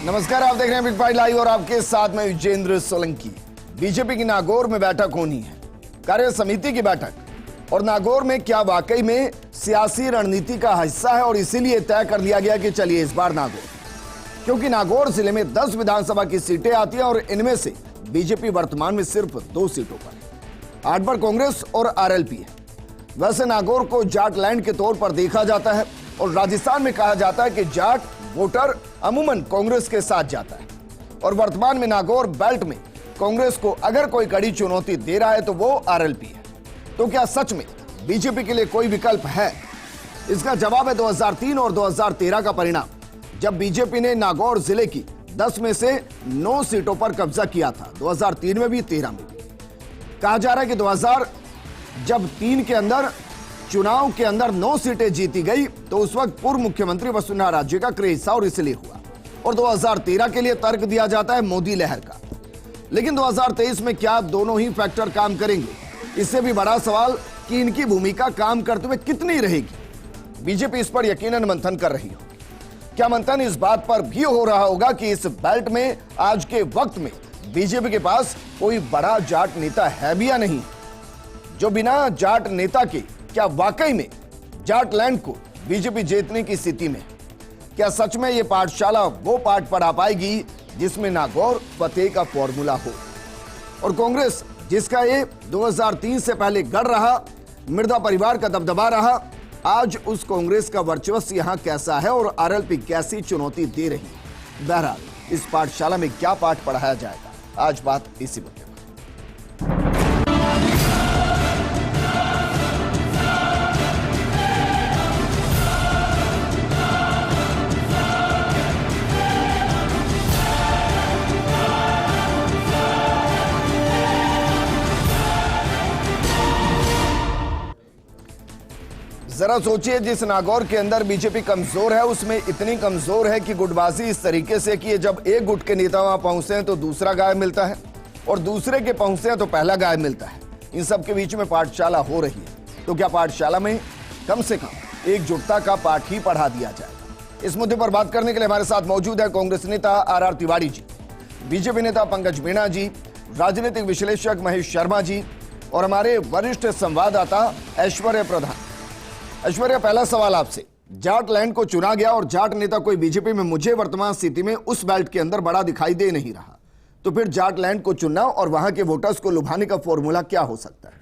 नमस्कार, आप देख रहे हैं बिग बाइट लाइव और आपके साथ में विजेंद्र सोलंकी। बीजेपी की नागौर में बैठक होनी है, कार्य समिति की बैठक। और नागौर में क्या वाकई में सियासी रणनीति का हिस्सा है और इसीलिए तय कर लिया गया कि चलिए इस बार नागौर, क्योंकि नागौर जिले में 10 विधानसभा की सीटें आती हैं और इनमें से बीजेपी वर्तमान में सिर्फ 2 सीटों पर है, 8 पर कांग्रेस और आरएलपी है। वैसे नागौर को जाट लैंड के तौर पर देखा जाता है और राजस्थान में कहा जाता है कि जाट वोटर अमूमन कांग्रेस के साथ जाता है। और वर्तमान में नागौर बेल्ट में कांग्रेस को अगर कोई कड़ी चुनौती दे रहा है तो वो आरएलपी है। तो क्या सच में बीजेपी के लिए कोई विकल्प है? इसका जवाब है 2003 और 2013 का परिणाम, जब बीजेपी ने नागौर जिले की 10 में से 9 सीटों पर कब्जा किया था। 2003 में भी, 13 में भी। कहा जा रहा है कि 2003 के अंदर चुनाव के अंदर 9 सीटें जीती गई तो उस वक्त पूर्व मुख्यमंत्री वसुंधरा राजे का क्रेज था और इसलिए हुआ। और 2013 के लिए तर्क दिया जाता है मोदी लहर का। लेकिन 2023 में क्या दोनों ही फैक्टर काम करेंगे? इससे भी बड़ा सवाल कि इनकी भूमिका काम करते हुए कितनी रहेगी। बीजेपी इस पर यकीनन मंथन कर रही होगी। क्या मंथन इस बात पर भी हो रहा होगा कि इस बेल्ट में आज के वक्त में बीजेपी के पास कोई बड़ा जाट नेता है भी या नहीं? जो बिना जाट नेता के क्या वाकई में जाट लैंड को बीजेपी जीतने की स्थिति में? क्या सच में यह पाठशाला वो पाठ पढ़ा पाएगी जिसमें नागौर फतेह का फॉर्मूला हो? और कांग्रेस जिसका ये 2003 से पहले गढ़ रहा, मिर्जा परिवार का दबदबा रहा, आज उस कांग्रेस का वर्चस्व यहां कैसा है और आरएलपी कैसी चुनौती दे रही? बहरहाल इस पाठशाला में क्या पाठ पढ़ाया जाएगा, आज बात इसी मुद्दे पर। जरा सोचिए, जिस नागौर के अंदर बीजेपी कमजोर है उसमें इतनी कमजोर है कि गुटबाजी इस तरीके से कि जब एक गुट के नेता वहां पहुंचते हैं तो दूसरा गायब मिलता है और दूसरे के पहुंचते हैं तो पहला गायब मिलता है। इन सब के बीच में पाठशाला हो रही है, तो क्या पाठशाला में कम से कम एकजुटता का पाठ ही पढ़ा दिया जाएगा? इस मुद्दे पर बात करने के लिए हमारे साथ मौजूद है कांग्रेस नेता आर तिवारी जी, बीजेपी नेता पंकज मीणा जी, राजनीतिक विश्लेषक महेश शर्मा जी और हमारे वरिष्ठ संवाददाता ऐश्वर्या प्रधान। ऐश्वर्या, पहला सवाल आपसे, जाट लैंड को चुना गया और जाट नेता कोई बीजेपी में मुझे वर्तमान स्थिति में उस बेल्ट के अंदर बड़ा दिखाई दे नहीं रहा, तो फिर जाट लैंड को चुनना और वहां के वोटर्स को लुभाने का फॉर्मूला क्या हो सकता है?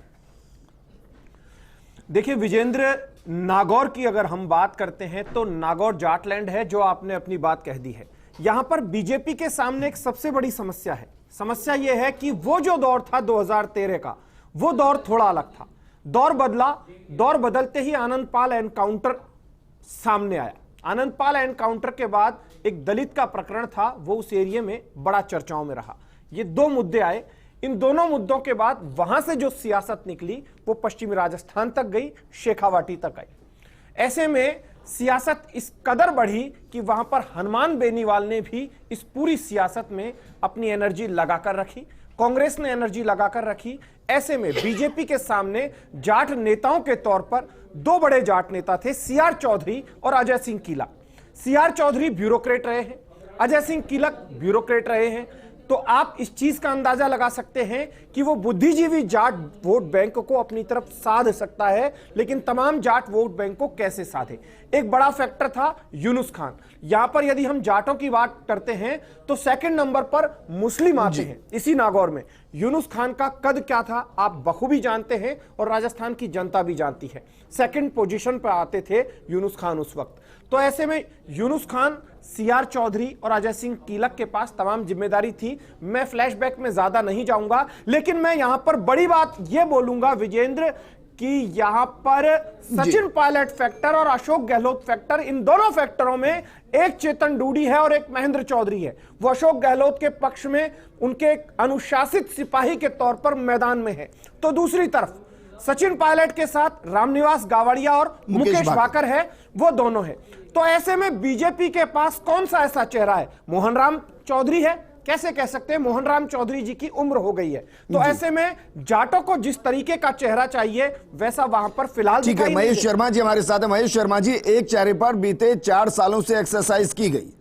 देखिए विजेंद्र, नागौर की अगर हम बात करते हैं तो नागौर जाट लैंड है, जो आपने अपनी बात कह दी है। यहां पर बीजेपी के सामने एक सबसे बड़ी समस्या है। समस्या यह है कि वो जो दौर था 2013 का, वो दौर थोड़ा अलग था। दौर बदला, दौर बदलते ही आनंद पाल एनकाउंटर सामने आया। आनंद पाल एनकाउंटर के बाद एक दलित का प्रकरण था, वो उस एरिया में बड़ा चर्चाओं में रहा। ये 2 मुद्दे आए। इन दोनों मुद्दों के बाद वहां से जो सियासत निकली वो पश्चिमी राजस्थान तक गई, शेखावाटी तक आई। ऐसे में सियासत इस कदर बढ़ी कि वहां पर हनुमान बेनीवाल ने भी इस पूरी सियासत में अपनी एनर्जी लगाकर रखी, कांग्रेस ने एनर्जी लगाकर रखी। ऐसे में बीजेपी के सामने जाट नेताओं के तौर पर 2 बड़े जाट नेता थे, सीआर चौधरी और अजय सिंह कीलक। सीआर चौधरी ब्यूरोक्रेट रहे हैं, अजय सिंह कीलक ब्यूरोक्रेट रहे हैं। तो आप इस चीज का अंदाजा लगा सकते हैं कि वो बुद्धिजीवी जाट वोट बैंक को अपनी तरफ साध सकता है, लेकिन तमाम जाट वोट बैंक को कैसे साधे? एक बड़ा फैक्टर था यूनुस खान। यहां पर यदि हम जाटों की बात करते हैं तो सेकंड नंबर पर मुस्लिम आते हैं इसी नागौर में। यूनुस खान का कद क्या था आप बखूबी जानते हैं और राजस्थान की जनता भी जानती है। सेकंड पोजीशन पर आते थे यूनुस खान उस वक्त। तो ऐसे में यूनुस खान, सीआर चौधरी और अजय सिंह कीलक के पास तमाम जिम्मेदारी थी। मैं फ्लैशबैक में ज्यादा नहीं जाऊंगा, लेकिन मैं यहां पर बड़ी बात यह बोलूंगा विजेंद्र कि यहां पर सचिन पायलट फैक्टर और अशोक गहलोत फैक्टर, इन दोनों फैक्टरों में एक चेतन डूडी है और एक महेंद्र चौधरी है। वो अशोक गहलोत के पक्ष में उनके अनुशासित सिपाही के तौर पर मैदान में है, तो दूसरी तरफ सचिन पायलट के साथ रामनिवास गावड़िया और मुकेश भाकर है, वो दोनों है। तो ऐसे में बीजेपी के पास कौन सा ऐसा चेहरा है? मोहन राम चौधरी है, कैसे कह सकते हैं? मोहन राम चौधरी जी की उम्र हो गई है, तो ऐसे में जाटों को जिस तरीके का चेहरा चाहिए वैसा वहां पर फिलहाल ठीक है। महेश शर्मा जी हमारे साथ है। महेश शर्मा जी, एक चेहरे पर बीते 4 सालों से एक्सरसाइज की गई,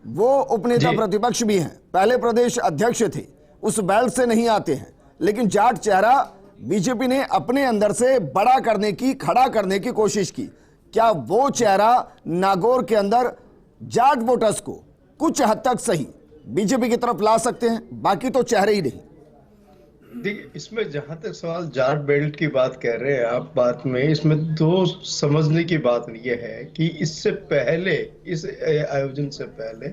वो उपनेता प्रतिपक्ष भी हैं, पहले प्रदेश अध्यक्ष थे, उस बेल्ट से नहीं आते हैं, लेकिन जाट चेहरा बीजेपी ने अपने अंदर से बड़ा करने की, खड़ा करने की कोशिश की। क्या वो चेहरा नागौर के अंदर जाट वोटर्स को कुछ हद तक सही बीजेपी की तरफ ला सकते हैं? बाकी तो चेहरे ही नहीं। देखिए, इसमें जहां तक सवाल जाट बेल्ट की बात कह रहे हैं आप, बात में इसमें दो समझने की बात ये है कि इससे पहले, इस आयोजन से पहले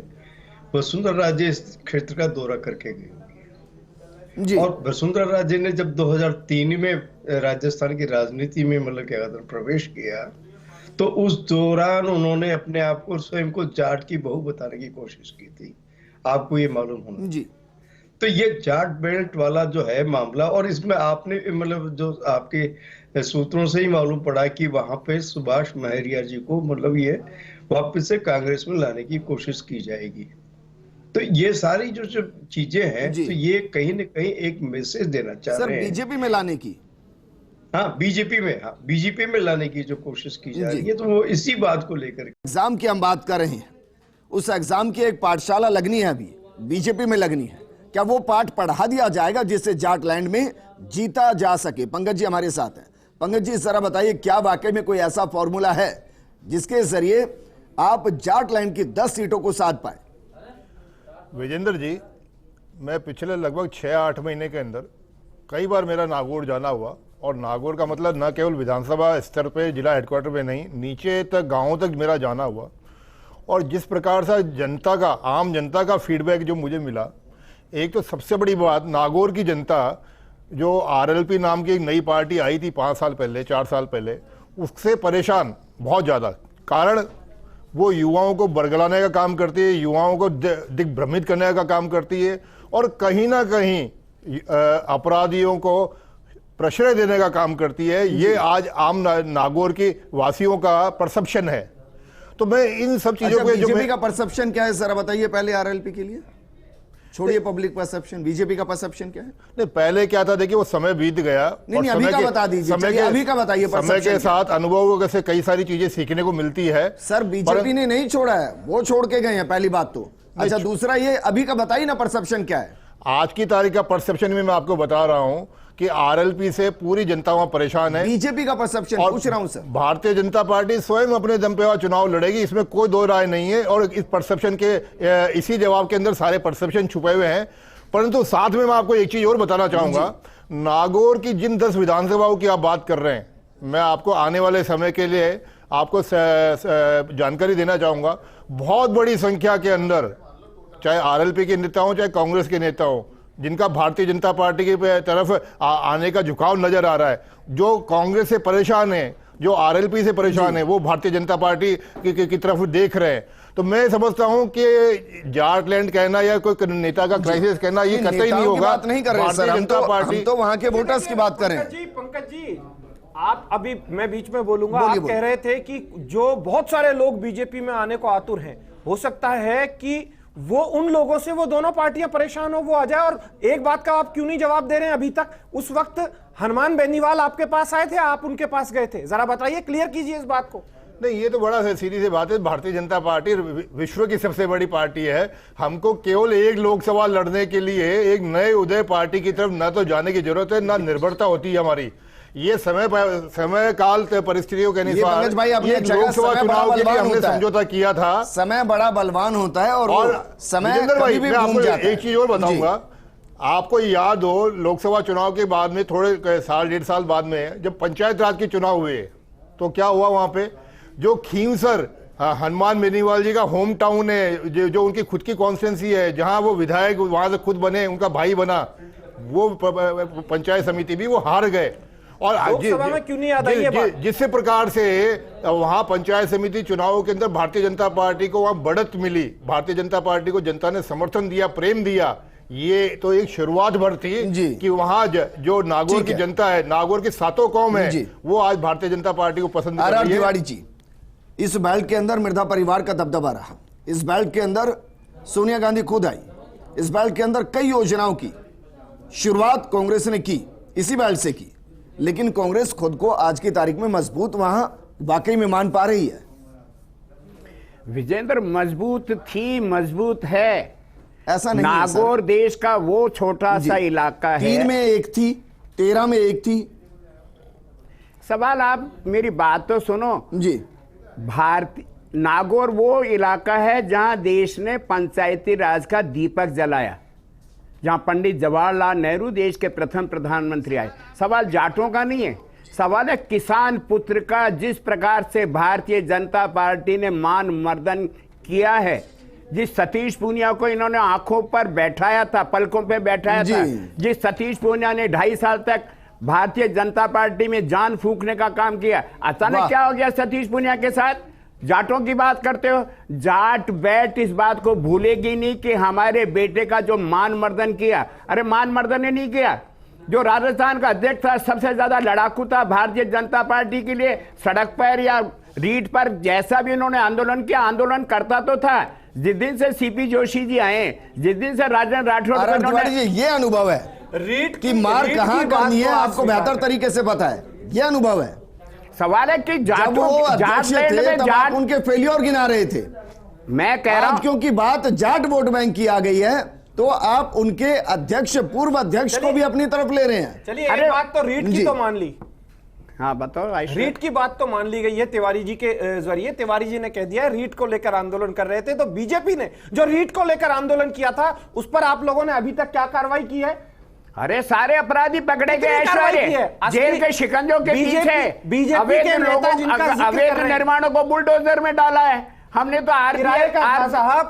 वसुंधरा राजे इस क्षेत्र का दौरा करके गई जी। और वसुंधरा राजे ने जब 2003 में राजस्थान की राजनीति में मतलब क्या कहते हैं प्रवेश किया, तो उस दौरान उन्होंने अपने आप को, स्वयं को जाट की बहू बताने की कोशिश की थी, आपको ये मालूम होना जी। तो ये जाट बेल्ट वाला जो है मामला, और इसमें आपने मतलब जो आपके सूत्रों से ही मालूम पड़ा कि वहां पे सुभाष महरिया जी को मतलब ये वापस से कांग्रेस में लाने की कोशिश की जाएगी। तो ये सारी जो चीजें हैं, तो ये कहीं ना कहीं एक मैसेज देना चाह रहे हैं बीजेपी में लाने की। हाँ, बीजेपी में लाने की जो कोशिश की जा रही है, तो वो इसी बात को लेकर। एग्जाम की हम बात कर रहे हैं, उस एग्जाम की एक पाठशाला लगनी है, अभी बीजेपी में लगनी है। क्या वो पाठ पढ़ा दिया जाएगा जिससे जाटलैंड में जीता जा सके? पंकज जी हमारे साथ हैं। पंकज जी जरा बताइए, क्या वाकई में कोई ऐसा फॉर्मूला है जिसके जरिए आप जाटलैंड की 10 सीटों को साध पाए? विजेंद्र जी, मैं पिछले लगभग 6-8 महीने के अंदर कई बार मेरा नागौर जाना हुआ, और नागौर का मतलब न केवल विधानसभा स्तर पे, जिला हेडक्वार्टर पे नहीं, नीचे तक, गाँव तक मेरा जाना हुआ। और जिस प्रकार से जनता का, आम जनता का फीडबैक जो मुझे मिला, एक तो सबसे बड़ी बात, नागौर की जनता जो आरएलपी नाम की एक नई पार्टी आई थी 5 साल पहले, 4 साल पहले, उससे परेशान बहुत ज़्यादा। कारण वो युवाओं को बरगलाने का काम करती है, युवाओं को दिग्भ्रमित करने का काम करती है, और कहीं ना कहीं अपराधियों को प्रश्रय देने का काम करती है। ये आज आम नागौर की वासियों का परसेप्शन है। तो मैं इन सब चीज़ों पे, बीजेपी का परसेप्शन क्या है जरा बताइए पहले, आरएलपी के लिए छोड़िए पब्लिक परसेप्शन, बीजेपी का परसेप्शन क्या है? नहीं, पहले क्या था, देखिए वो समय बीत गया। नहीं, अभी का बता दीजिए, अभी का बताइए। समय के साथ अनुभवों से कई सारी चीजें सीखने को मिलती है। सर, बीजेपी ने नहीं छोड़ा है, वो छोड़ के गए हैं, पहली बात तो। अच्छा, दूसरा ये अभी का बताइए ना, परसेप्शन क्या है आज की तारीख का? परसेप्शन में मैं आपको बता रहा हूं कि आरएलपी से पूरी जनता वहां परेशान है। बीजेपी का परसेप्शन पूछ रहा हूं सर। भारतीय जनता पार्टी स्वयं अपने दम पे चुनाव लड़ेगी, इसमें कोई दो राय नहीं है। और इस परसेप्शन के, इसी जवाब के अंदर सारे परसेप्शन छुपे हुए हैं। परंतु साथ में मैं आपको एक चीज और बताना चाहूंगा, नागौर की जिन 10 विधानसभाओं की आप बात कर रहे हैं, मैं आपको आने वाले समय के लिए आपको जानकारी देना चाहूंगा। बहुत बड़ी संख्या के अंदर, चाहे आरएलपी के नेता हो, चाहे कांग्रेस के नेता हो, जिनका भारतीय जनता पार्टी की तरफ आने का झुकाव नजर आ रहा है, जो कांग्रेस से परेशान है, जो आरएलपी से परेशान है, वो भारतीय जनता पार्टी की तरफ देख रहे हैं। तो मैं समझता हूं कि जाटलैंड कहना या कोई नेता का क्राइसिस कहना, ये कतई नहीं होगा। बात नहीं कर रहे सर, हम तो वहां के वोटर्स की बात करें। पंकज जी, आप अभी, मैं बीच में बोलूंगा, आप कह रहे थे कि जो बहुत सारे लोग बीजेपी में आने को आतुर हैं, हो सकता है कि वो उन लोगों से, वो दोनों पार्टियां परेशान हो, वो आ जाए। और एक बात का आप क्यों नहीं जवाब दे रहे हैं अभी तक? उस वक्त हनुमान बेनीवाल आपके पास आए थे, आप उनके पास गए थे, जरा बताइए, क्लियर कीजिए इस बात को। नहीं, ये तो बड़ा सीधी सी बात है। भारतीय जनता पार्टी विश्व की सबसे बड़ी पार्टी है। हमको केवल एक लोकसभा लड़ने के लिए एक नए उदय पार्टी की तरफ न तो जाने की जरूरत है, ना निर्भरता होती है हमारी। ये समय काल परिस्थितियों के अनुसार लोकसभा चुनाव के लिए हमने समझौता किया था। समय बड़ा बलवान होता है, और समय भाई, मैं आपको एक चीज और बताऊंगा। आपको याद हो, लोकसभा चुनाव के बाद में थोड़े साल, 1.5 साल बाद में जब पंचायत राज के चुनाव हुए, तो क्या हुआ वहां पे? जो खींवसर हनुमान बेनीवाल जी का होम टाउन है, जो उनकी खुद की कॉन्स्टिट्यूंसी है, जहां वो विधायक वहां से खुद बने, उनका भाई बना, वो पंचायत समिति भी वो हार गए। और में क्यों नहीं याद आई ये बात? जिस प्रकार से वहां पंचायत समिति चुनावों के अंदर भारतीय जनता पार्टी को वहां बढ़त मिली, भारतीय जनता पार्टी को जनता ने समर्थन दिया, प्रेम दिया, ये तो एक शुरुआत भर थी कि वहां जो नागौर की जनता है, नागौर की 7 कौम है, वो आज भारतीय जनता पार्टी को पसंद कर रही है। तिवारी जी, इस बेल्ट के अंदर मिर्जा परिवार का दबदबा रहा, इस बेल्ट के अंदर सोनिया गांधी खुद आई, इस बेल्ट के अंदर कई योजनाओं की शुरुआत कांग्रेस ने की, इसी बेल्ट से की। लेकिन कांग्रेस खुद को आज की तारीख में मजबूत वहां वाकई में मान पा रही है? विजेंद्र, मजबूत थी, मजबूत है। ऐसा नहीं है सर। नागौर देश का वो छोटा सा इलाका है। 3 में एक थी, 13 में एक थी। सवाल, आप मेरी बात तो सुनो जी। नागौर वो इलाका है जहां देश ने पंचायती राज का दीपक जलाया, जहां पंडित जवाहरलाल नेहरू देश के प्रथम प्रधानमंत्री आए। सवाल जाटों का नहीं है, सवाल है किसान पुत्र का। जिस प्रकार से भारतीय जनता पार्टी ने मान मर्दन किया है, जिस सतीश पूनिया को इन्होंने आंखों पर बैठाया था, पलकों पे बैठाया था, जिस सतीश पूनिया ने 2.5 साल तक भारतीय जनता पार्टी में जान फूंकने का काम किया, अचानक क्या हो गया सतीश पूनिया के साथ? जाटों की बात करते हो। जाट बैट इस बात को भूलेगी नहीं कि हमारे बेटे का जो मान मर्दन किया, अरे मान मर्दन ने नहीं किया, जो राजस्थान का अध्यक्ष था, सबसे ज्यादा लड़ाकू था भारतीय जनता पार्टी के लिए, सड़क पर या रीट पर जैसा भी उन्होंने आंदोलन किया, आंदोलन करता तो था। जिस दिन से सीपी जोशी जी आए, जिस दिन से राजन राठौड़, ये अनुभव है रीट की मार कहां करनी है आपको बेहतर तरीके से पता है, ये अनुभव है। सवाल है कि जब वो अध्यक्ष थे तब आप उनके फेलियर गिना रहे थे। मैं कह रहा हूं क्योंकि बात जाट वोट बैंक की आ गई है तो आप उनके अध्यक्ष, पूर्व अध्यक्ष को भी अपनी तरफ ले रहे हैं। चलिए, एक बात तो रीट की तो मान ली। हाँ बताओ। रीट की बात तो मान ली गई है तिवारी जी के जरिए। तिवारी जी ने कह दिया है रीट को लेकर आंदोलन कर रहे थे, तो बीजेपी ने जो रीट को लेकर आंदोलन किया था उस पर आप लोगों ने अभी तक क्या कार्रवाई की है? अरे सारे अपराधी पकड़े गए, ऐश्वर्य जेल के शिकंजों के पीछे बीजेपी के नेता जिनका अवैध निर्माणों को बुलडोजर में डाला है हमने, तो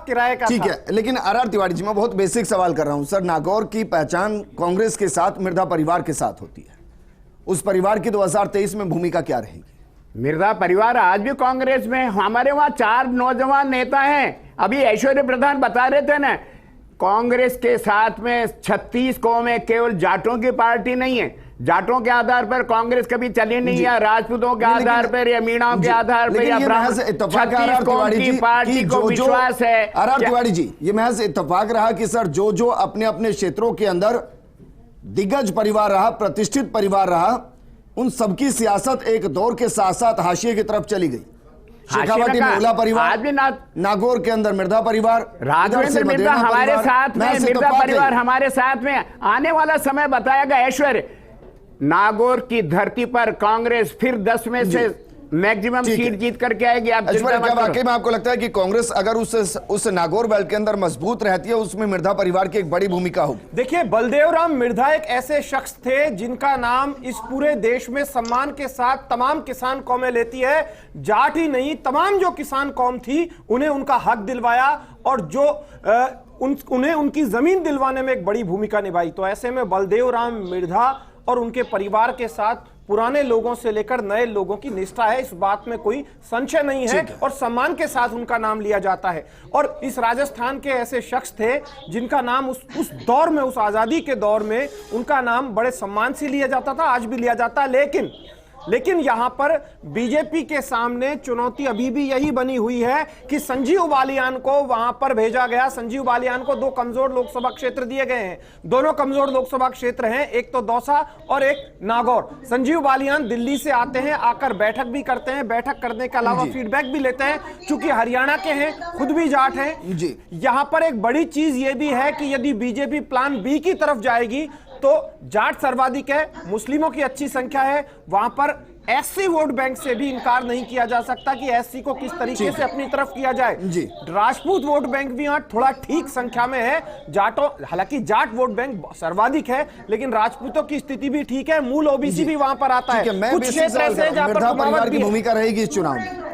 किराए का ठीक है। लेकिन आर तिवारी जी, मैं बहुत बेसिक सवाल कर रहा हूं सर। नागौर की पहचान कांग्रेस के साथ, मिर्धा परिवार के साथ होती है, उस परिवार की 2023 में भूमिका क्या रहेगी? मिर्धा परिवार आज भी कांग्रेस में, हमारे वहां 4 नौजवान नेता हैं। अभी ऐश्वर्य प्रधान बता रहे थे ना, कांग्रेस के साथ में 36 कौमें, केवल जाटों की पार्टी नहीं है। जाटों के आधार पर कांग्रेस कभी चली नहीं, या राजपूतों के आधार पर, या मीणाओं के आधार पर, या की पार्टी को विश्वास है। आर तिवारी जी, ये महज इत्तेफाक रहा कि सर जो जो अपने अपने क्षेत्रों के अंदर दिग्गज परिवार रहा, प्रतिष्ठित परिवार रहा, उन सबकी सियासत एक दौर के साथ साथ हाशिए की तरफ चली गई। शेखावाटी महिला परिवार, नागौर के अंदर मिर्धा परिवार, राघवेंद्र मिर्धा हमारे साथ में, मिर्धा परिवार हमारे साथ में। आने वाला समय बताएगा ऐश्वर्य, नागौर की धरती पर कांग्रेस फिर 10 में से मैक्सिमम सीट जीत करके आएगी। आप क्या वाकई में आपको लगता है कि कांग्रेस अगर उस नागौर बेल्ट के अंदर मजबूत रहती है, उसमें मिर्धा परिवार की एक बड़ी भूमिका होगी? देखिए, बलदेव राम मिर्धा एक ऐसे शख्स थे जिनका नाम इस पूरे देश में सम्मान के साथ तमाम किसान कौमें लेती है। जाट ही नहीं, तमाम जो किसान कौम थी उन्हें उनका हक दिलवाया, और जो उन्हें उनकी जमीन दिलवाने में एक बड़ी भूमिका निभाई। तो ऐसे में बलदेव राम मिर्धा और उनके परिवार के साथ पुराने लोगों से लेकर नए लोगों की निष्ठा है, इस बात में कोई संशय नहीं है, और सम्मान के साथ उनका नाम लिया जाता है। और इस राजस्थान के ऐसे शख्स थे जिनका नाम उस दौर में, उस आजादी के दौर में उनका नाम बड़े सम्मान से लिया जाता था, आज भी लिया जाता है। लेकिन यहां पर बीजेपी के सामने चुनौती अभी भी यही बनी हुई है कि संजीव बालियान को वहां पर भेजा गया। संजीव बालियान को 2 कमजोर लोकसभा क्षेत्र दिए गए हैं। दोनों कमजोर लोकसभा क्षेत्र हैं, एक तो दौसा और एक नागौर। संजीव बालियान दिल्ली से आते हैं, आकर बैठक भी करते हैं, बैठक करने के अलावा फीडबैक भी लेते हैं। चूंकि हरियाणा के हैं, खुद भी जाट हैं, यहां पर एक बड़ी चीज यह भी है कि यदि बीजेपी प्लान बी की तरफ जाएगी तो जाट सर्वाधिक है, मुस्लिमों की अच्छी संख्या है, वहां पर एससी वोट बैंक से भी इनकार नहीं किया जा सकता कि एससी को किस तरीके से अपनी तरफ किया जाए। राजपूत वोट बैंक भी यहां थोड़ा ठीक संख्या में है। जाटों, हालांकि जाट वोट बैंक सर्वाधिक है, लेकिन राजपूतों की स्थिति भी ठीक है, मूल ओबीसी भी वहां पर आता है। कुछ क्षेत्र ऐसे हैं जहां पर परिवार की भूमिका रहेगी इस चुनाव में।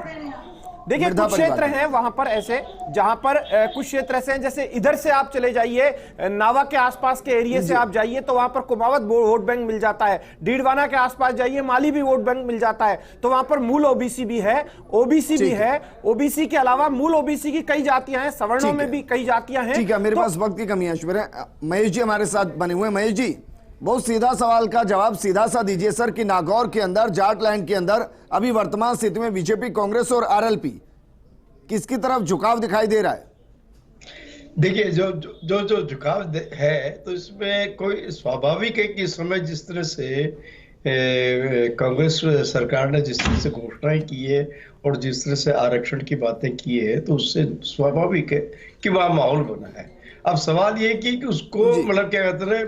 देखिए, कुछ क्षेत्र हैं वहां पर ऐसे, जहां पर कुछ क्षेत्र ऐसे हैं, जैसे इधर से आप चले जाइए, नावा के आसपास के एरिया से आप जाइए तो वहां पर कुमावत वोट बैंक मिल जाता है। डीडवाना के आसपास जाइए, माली भी वोट बैंक मिल जाता है। तो वहां पर मूल ओबीसी भी है, ओबीसी भी है। ओबीसी के अलावा मूल ओबीसी की कई जातियां हैं, सवर्णों में भी कई जातियां हैं। ठीक है, मेरे पास वक्त की कमी है। महेश जी हमारे साथ बने हुए। महेश जी, बहुत सीधा सवाल का जवाब सीधा सा दीजिए सर कि नागौर के अंदर, जाटलैंड के अंदर अभी वर्तमान स्थिति में बीजेपी, कांग्रेस और आरएलपी किसकी तरफ झुकाव दिखाई दे रहा है? देखिए, जो झुकाव है तो इसमें कोई स्वाभाविक है कि इस समय जिस तरह से कांग्रेस सरकार ने जिस तरह से घोषणाएं की है और जिस तरह से आरक्षण की बातें की है, तो उससे स्वाभाविक है कि वह माहौल बना है। अब सवाल ये है कि उसको मतलब क्या कहते हैं,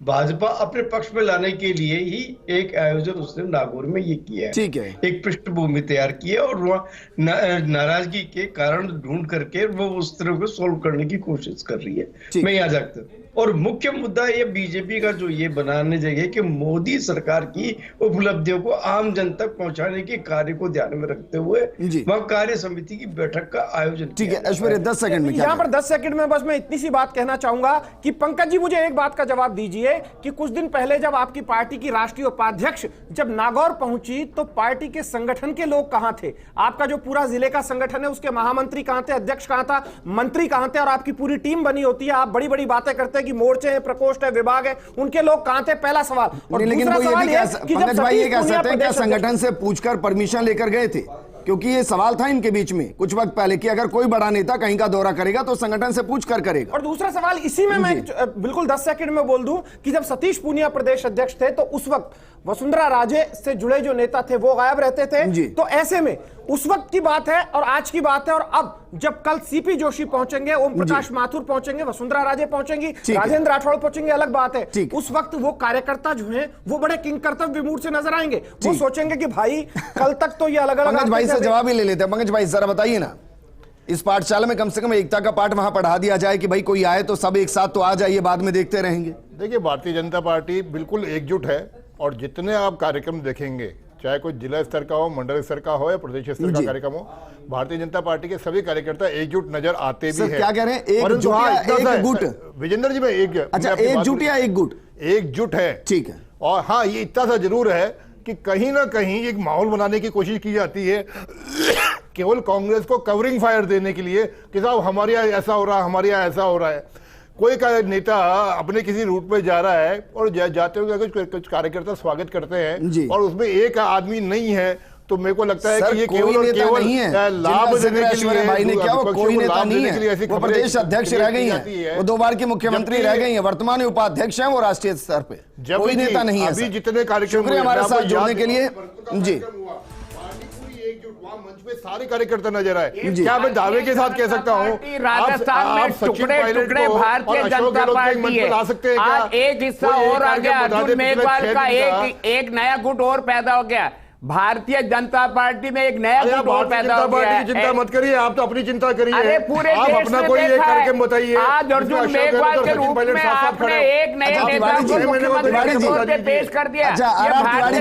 भाजपा अपने पक्ष में लाने के लिए ही एक आयोजन उसने नागौर में ये किया है। ठीक है। एक पृष्ठभूमि तैयार की है और वहाँ नाराजगी के कारण ढूंढ करके वो उस तरह को सोल्व करने की कोशिश कर रही है। मैं यहाँ जाता हूँ और मुख्य मुद्दा ये बीजेपी का जो ये बनाने जगह कि मोदी सरकार की उपलब्धियों को आम जन तक पहुंचाने के कार्य को ध्यान में रखते हुए वह कार्य समिति की बैठक का आयोजन। ठीक है ऐश्वर्या, 10 सेकंड में यहाँ पर 10 सेकंड में बस मैं इतनी सी बात कहना चाहूंगा कि पंकज जी मुझे एक बात का जवाब दीजिए कि कुछ दिन पहले जब आपकी पार्टी की राष्ट्रीय उपाध्यक्ष जब नागौर पहुंची तो पार्टी के संगठन के लोग कहां थे? आपका जो पूरा जिले का संगठन है उसके महामंत्री कहां थे, अध्यक्ष कहां था, मंत्री कहां थे? और आपकी पूरी टीम बनी होती है, आप बड़ी बड़ी बातें करते हैं कि मोर्चे हैं, प्रकोष्ठ है, विभाग है, उनके लोग कहां थे? पहला सवाल। और लेकिन दूसरा वो ये सवाल भी है कह कि जब पंकज भाई ये सतीश कह पूनिया सकते हैं क्या प्रदेश संगठन से पूछकर परमिशन लेकर गए थे? क्योंकि ये सवाल था इनके बीच में कुछ वक्त पहले कि अगर कोई बड़ा नेता कहीं का दौरा करेगा तो संगठन से पूछ कर करेगा। और दूसरा सवाल इसी में मैं बिल्कुल 10 सेकंड में बोल दूं कि जब सतीश पूनिया प्रदेश अध्यक्ष थे तो उस वक्त वसुंधरा राजे से जुड़े जो नेता थे वो गायब रहते थे। तो ऐसे में उस वक्त की बात है और आज की बात है, और अब जब कल सीपी जोशी पहुंचेंगे, ओम प्रकाश माथुर पहुंचेंगे, वसुंधरा राजे पहुंचेंगे, राजेंद्र राठौड़ पहुंचेंगे, अलग बात है। उस वक्त वो कार्यकर्ता जो हैं वो बड़े किंग कर्तव्य विमूढ़ से नजर आएंगे। वो सोचेंगे कि भाई कल तक तो ये अलग अलग। पंकज भाई से जवाब ही ले लेते हैं। पंकज भाई जरा बताइए ना, इस पाठशाला में कम से कम एकता का पाठ वहां पढ़ा दिया जाए कि भाई कोई आए तो सब एक साथ तो आ जाइए, बाद में देखते रहेंगे। देखिए भारतीय जनता पार्टी बिल्कुल एकजुट है और जितने आप कार्यक्रम देखेंगे, चाहे कोई जिला स्तर का हो, मंडल स्तर का हो या प्रदेश स्तर का कार्यक्रम हो, भारतीय जनता पार्टी के सभी कार्यकर्ता एकजुट नजर आते भी हैं। क्या कह रहे हैं, एकजुट या एक गुट? विजेंद्र जी, मैं अच्छा एकजुट या एक गुट? एकजुट है, ठीक है। और हाँ ये इतना सा जरूर है कि कहीं ना कहीं एक माहौल बनाने की कोशिश की जाती है केवल कांग्रेस को कवरिंग फायर देने के लिए कि साहब हमारे यहाँ ऐसा हो रहा है, हमारे यहाँ ऐसा हो रहा है। कोई का नेता अपने किसी रूट पे जा रहा है और जाते हुए कुछ कार्यकर्ता स्वागत करते हैं और उसमें एक आदमी नहीं है, तो मेरे को लगता है कि ये केवल और केवल लाभ देने के लिए भाई ने क्या वो कोई नेता नहीं है, वो प्रदेश अध्यक्ष रह गई हैं, वो 2 बार की मुख्यमंत्री रह गई हैं, वर्तमान उपाध्यक्ष हैं वो राष्ट्रीय स्तर पे, कोई नेता नहीं है। अभी जितने कार्यक्रम शुक्रिया हमारे साथ जुड़ने के लिए। जी मंच पे सारे कार्यकर्ता नजर आए। क्या मैं दावे के साथ कह सकता हूँ राजस्थान में टुकड़े टुकड़े भारतीय जनता पार्टी है, आज एक हिस्सा और आ गया, अर्जुन मेघवाल का एक नया गुट और पैदा हो गया। भारतीय जनता पार्टी में एक नया गुट और पैदा हो गया है। चिंता मत करिए, आप तो अपनी चिंता करिए। अरे पूरे आप देश अपना में कोई एक कार्यक्रम बताइए। आज अर्जुन मेघवाल के रूप में आपने एक नए नेता को मुख्यमंत्री के तौर पे पेश कर दिया। आर.आर.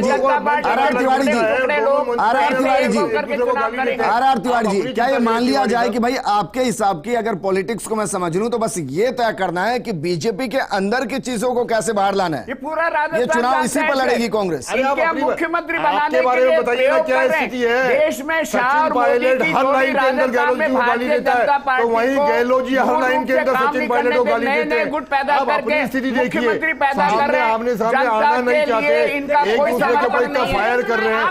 तिवारी जी, क्या ये मान लिया जाए कि भाई आपके हिसाब की अगर पॉलिटिक्स को मैं समझ लूं तो बस ये तय करना है कि बीजेपी के अंदर की चीजों को कैसे बाहर लाना है? ये पूरा राजस्थान, ये चुनाव इसी पर लड़ेगी कांग्रेस। मुख्यमंत्री बनाने बारे में बताइए ना क्या स्थिति है। देश में शाह और मोदी की हर लाइन के अंदर गहलोत जी गाली देता है, तो वहीं गहलोत जी हर लाइन के अंदर सचिन पायलट को गाली देते हैं। गुट पैदा आप अपनी स्थिति देखिए, सामने आमने सामने आना नहीं चाहते, एक दूसरे के ऊपर इतना फायर कर रहे हैं।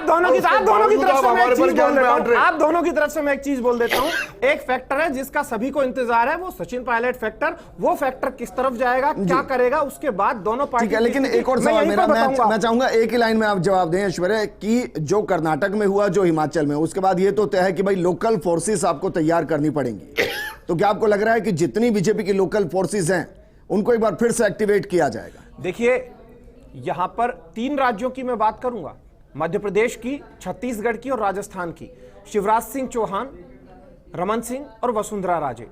आप दोनों की तरफ से मैं एक चीज बोल देता हूं। एक फैक्टर है जिसका सभी को इंतजार है, वो सचिन पायलट फैक्टर। वो फैक्टर किस तरफ जाएगा, क्या करेगा, उसके बाद दोनों पार्टी। लेकिन एक और सवाल मेरा, मैं चाहूंगा एक ही लाइन में आप जवाब दें ऐश्वर्या, कि जो कर्नाटक में हुआ, जो हिमाचल में, उसके बाद ये तो तय है कि भाई लोकल फोर्सेस आपको तैयार करनी पड़ेंगी। तो क्या आपको लग रहा है कि जितनी बीजेपी की लोकल फोर्सेस हैं उनको एक बार फिर से एक्टिवेट किया जाएगा? देखिए यहां पर 3 राज्यों की मैं बात करूंगा, मध्य प्रदेश की, छत्तीसगढ़ की और राजस्थान की। शिवराज सिंह चौहान, रमन सिंह और वसुंधरा राजे,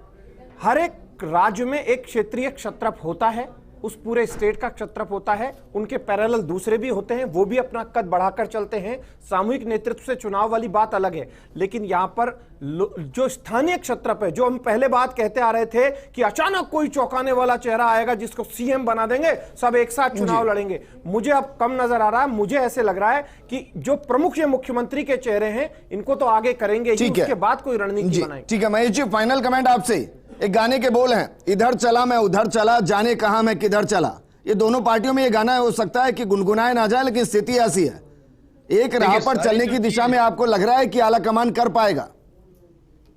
हर एक राज्य में एक क्षेत्रीय क्षत्रप होता है, उस पूरे स्टेट का क्षत्रप होता है। उनके पैरेलल दूसरे भी होते हैं, वो भी अपना कद बढ़ाकर चलते हैं। सामूहिक नेतृत्व से चुनाव वाली बात अलग है, लेकिन यहां पर जो स्थानीय क्षत्रप है, जो हम पहले बात कहते आ रहे थे कि अचानक कोई चौंकाने वाला चेहरा आएगा जिसको सीएम बना देंगे, सब एक साथ चुनाव लड़ेंगे, मुझे अब कम नजर आ रहा है। मुझे ऐसे लग रहा है कि जो प्रमुख ये मुख्यमंत्री के चेहरे हैं इनको तो आगे करेंगे ही, उसके बाद कोई रणनीति बनाएंगे। ठीक है महेश जी, फाइनल कमेंट आपसे। एक गाने के बोल हैं, इधर चला मैं उधर चला, जाने कहां मैं किधर चला। ये दोनों पार्टियों में ये गाना हो सकता है कि गुनगुनाए ना जाए, लेकिन स्थिति ऐसी है, एक राह पर चलने की दिशा में आपको लग रहा है कि आला कमान कर पाएगा?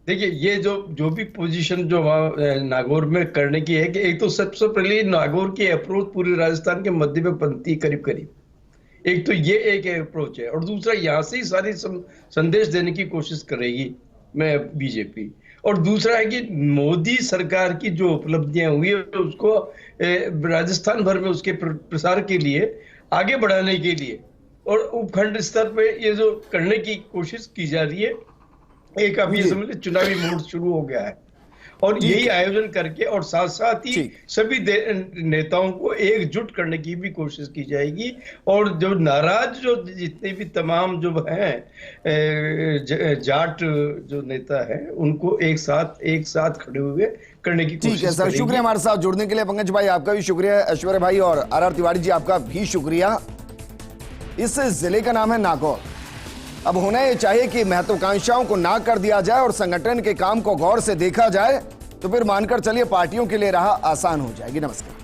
देखिए ये जो भी पोजीशन जो वहां नागौर में करने की है कि एक तो सबसे पहले नागौर की अप्रोच पूरे राजस्थान के मध्य में बनती है करीब करीब, एक तो ये एक अप्रोच है, और दूसरा यहाँ से ही सारी संदेश देने की कोशिश करेगी मैं बीजेपी। और दूसरा है कि मोदी सरकार की जो उपलब्धियां हुई है उसको राजस्थान भर में उसके प्रसार के लिए, आगे बढ़ाने के लिए और उपखंड स्तर पे ये जो करने की कोशिश की जा रही है, एक आप ये समझ लीजिए चुनावी मूड शुरू हो गया है। और यही आयोजन करके और साथ साथ ही सभी नेताओं को एकजुट करने की भी कोशिश की जाएगी, और जो नाराज जो जितने भी तमाम जो हैं जाट जो नेता हैं उनको एक साथ खड़े हुए करने की कोशिश। ठीक है सर, शुक्रिया हमारे साथ जुड़ने के लिए। पंकज भाई आपका भी शुक्रिया, ऐश्वर्या भाई और आर तिवारी जी आपका भी शुक्रिया। इस जिले का नाम है नागौर। अब होना ये चाहिए कि महत्वाकांक्षाओं को ना कर दिया जाए और संगठन के काम को गौर से देखा जाए, तो फिर मानकर चलिए पार्टियों के लिए राह आसान हो जाएगी। नमस्कार।